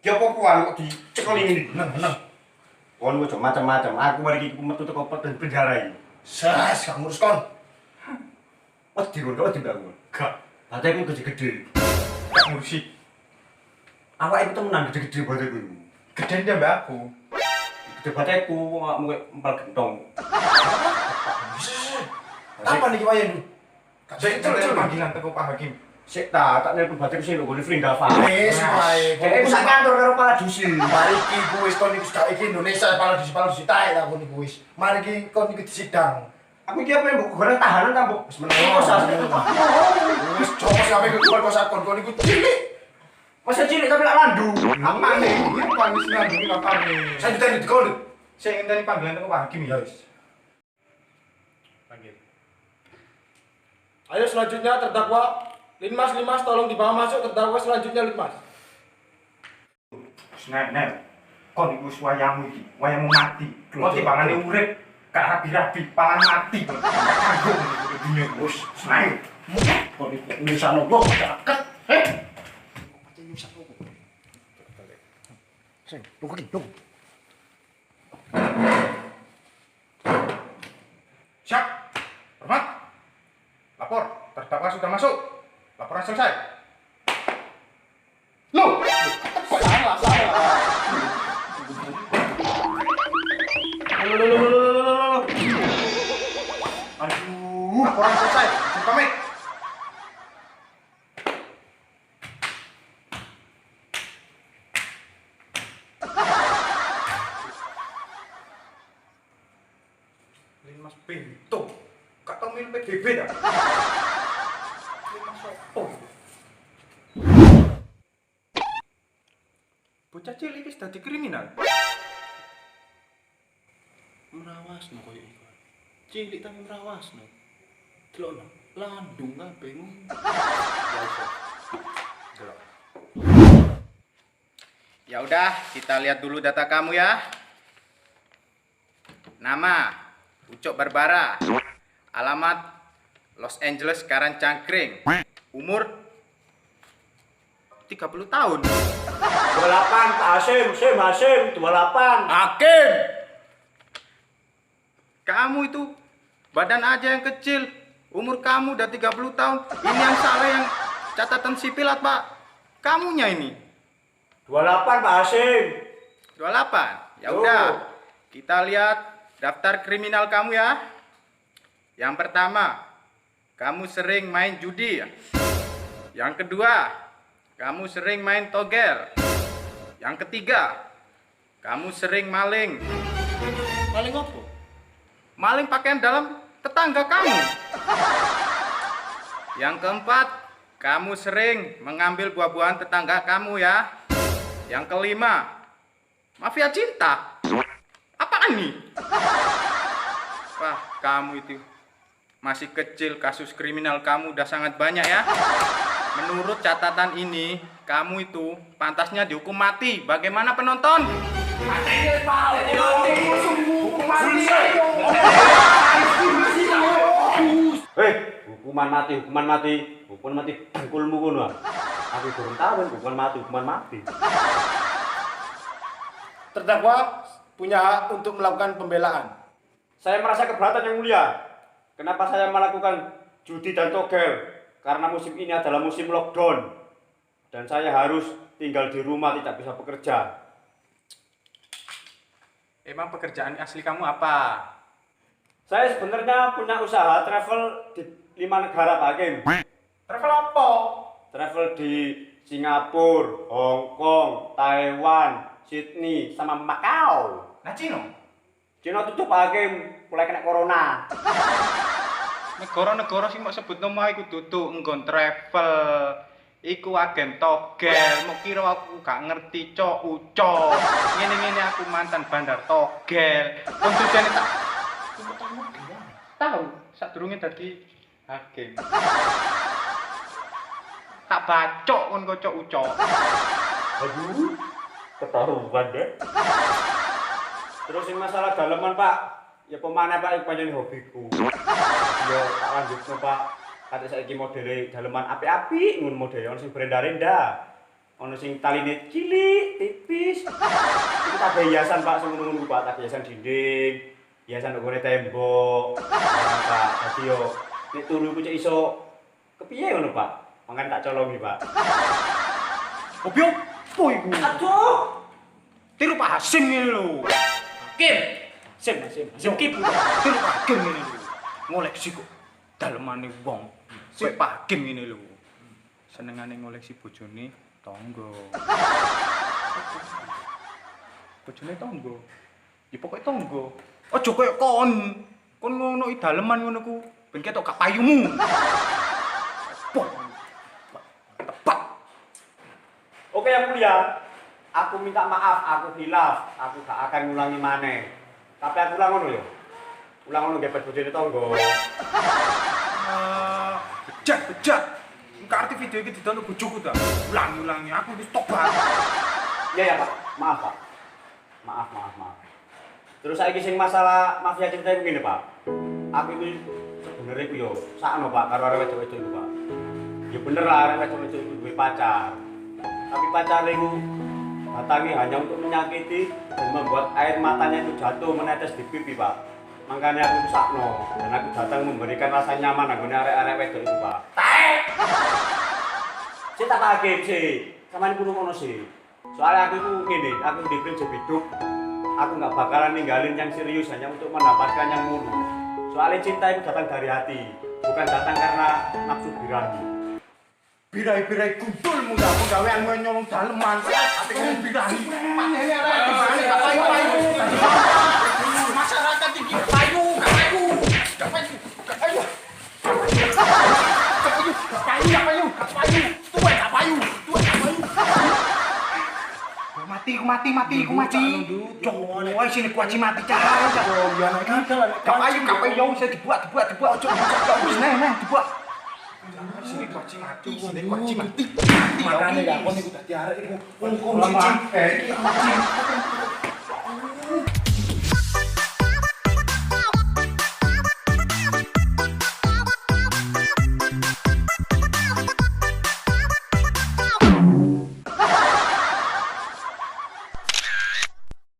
Ya apa-apaan kok dicekel ini. Meneng. Kon ojo macam-macam. Aku mari iki metu teko penjara iki. Sas, gak ngurus kon. Wedi kon kok dibangun. Gak. Bateku gede-gede. Gak ngurusi. Awake itu temenan gede-gede bateku. Gede dia mbak aku. Gede bateku awakmu empal gentong. Apa nih wae lu? Gak Cek, coba cek, panggilan teko Pak Hakim. Sik tak nelpon bateku sing nggone Frindava. Wis wae. Kayak sak kantor karo Pak Dusi. Mari iki ku wis kon iki gak iki Indonesia paling taek lah kon iki wis. Mari iki kon iki disidang. Aku iki apa mbok goreng tahanan ta mbok? Wis meneng. Wis coba sampe ke keluar kosan kon iku cilik. Masa cilik tapi lak landu. Apa nih? Ini panis ngandungi apa nih? Saya ditanya di kode. Saya ingin tanya panggilan teko Pak Hakim ya wis. Panggil. Ayo selanjutnya terdakwa Linmas tolong dibawa masuk terdakwa selanjutnya Linmas. Nen, kon iku wayamu iki, wayamu mati. Kon timbangane urip, gak rabi-rabi, palan mati. Kanggung iki dunia wis snae. Kon iku nulisane kok caket. Sing, tunggu iki, tunggu. Siap. Hormat. Lapor, terdakwa sudah masuk. Laporan selesai. Loh, salah. Aduh, Laporan selesai. Izin pamit. Linmas Pintu. Gak tau milih PBB dah. Linmas Sopo. Bocah cilik iki dadi kriminal. Merawasno koyo iku. Cilik tapi merawasno. Delokno, landung kabeh ngono. Ya iso. Delok. Ya udah, kita lihat dulu data kamu ya. Nama Ucok Barbara. Alamat Los Angeles Karang Cangkring. Umur 30 tahun. 28 Pak Hasim, Hasim 28. Hakim! Kamu itu badan aja yang kecil. Umur kamu udah 30 tahun. Ini yang salah yang catatan sipil Pak. Kamunya ini. 28 Pak Hasim. 28. Ya udah. Kita lihat daftar kriminal kamu ya. Yang pertama, kamu sering main judi. Yang kedua, kamu sering main togel. Yang ketiga, kamu sering maling. Paling apa? Maling pakaian dalam tetangga kamu. Yang keempat, kamu sering mengambil buah-buahan tetangga kamu ya. Yang kelima, mafia cinta. Apaan nih? Wah, kamu itu masih kecil, kasus kriminal kamu udah sangat banyak ya. Menurut catatan ini, kamu itu pantasnya dihukum mati. Bagaimana penonton? Hei, hukuman mati. Bangkulmu kono. Aku durung tahu hukuman mati. Terdakwa punya hak untuk melakukan pembelaan. Saya merasa keberatan yang mulia. Kenapa saya melakukan judi dan togel? Karena musim ini adalah musim lockdown. Dan saya harus tinggal di rumah, tidak bisa bekerja. Emang pekerjaan asli kamu apa? Saya sebenarnya punya usaha travel di 5 negara, Pak Hakim. Travel apa? Travel di Singapura, Hong Kong, Taiwan, Sydney, sama Macau. Nah, Cino. Cina tutup, Pak Hakim, mulai kena corona. Negara-negara sing mau sebut nama iku tutup nggon travel. Iku agen togel, mau kira aku gak ngerti cok ucok. Ngene-ngene aku mantan bandar togel. Konsultane tak tahu sadurunge dadi hakim. Tak bacok kon kocok ucok. Aduh, ketahuan deh. Terus yang masalah daleman, Pak, ya pemana Pak, itu panjang hobiku. Ya tak lanjut no, Pak. Kata saya ini model daleman api-api, ngun model yang sing berendah-rendah. ono sing taline cilik, tipis. Iki tak hiasan Pak sing ngono-ngono Pak, tak hiasan dinding, hiasan nggone tembok. Pak, dadi yo nek turu ku cek iso kepiye ngono Pak? Mangan tak colongi Pak. Opo opo iku? Aduh, Tiru Pak Hasim ngene lho. Kim. Sim Kim. Tiru Pak Hakim ngene lho. Ngoleksi kok dalemane wong. Sik Pak Hakim ngene lho. Senengane ngoleksi bojone tangga. Bojone tangga. Ya pokoke tangga. Aja koyo kon. Kon ngono i daleman ngono ku ben ketok gak payumu. Pok. Tepat. Oke yang mulia, aku minta maaf, aku hilaf, aku gak akan ngulangi maneh. Tapi aku ulang ngono ya. Ulang ngono gebet bojone tangga. Bejat. Engko arti video iki ditonton bojoku ta. Ulangi aku wis tobat. Iya ya Pak, maaf Pak. Maaf. Terus saiki sing masalah mafia cinta iku ngene Pak. Aku itu sebenarnya iku yo sakno Pak karo arek wedok-wedok iku Pak. Ya bener lah arek wedok-wedok iku duwe pacar. Tapi pacar iku datangi hanya untuk menyakiti dan membuat air matanya itu jatuh menetes di pipi Pak. Makanya aku sakno dan aku datang memberikan rasa nyaman nang arek-arek wedok iku Pak. Saya tak kaget sih, sama ini kurung sih. Soalnya aku itu ngene, aku di prinsip hidup, aku nggak bakalan ninggalin yang serius hanya untuk mendapatkan yang mulus. Soalnya cinta itu datang dari hati, bukan datang karena nafsu birahi. Birai-birai gundulmu tak penggaweanmu nyolong daleman. Atimu birahi. Panene arek payu. Masyarakat iki payu. Mati. Coba sini kuaci mati cara. Oh iya nek kapayu saya dibuat. Ojo wis nah dibuat. Sini kuaci mati. Makane gak kon iku dadi arek iku. Wong siji. Iki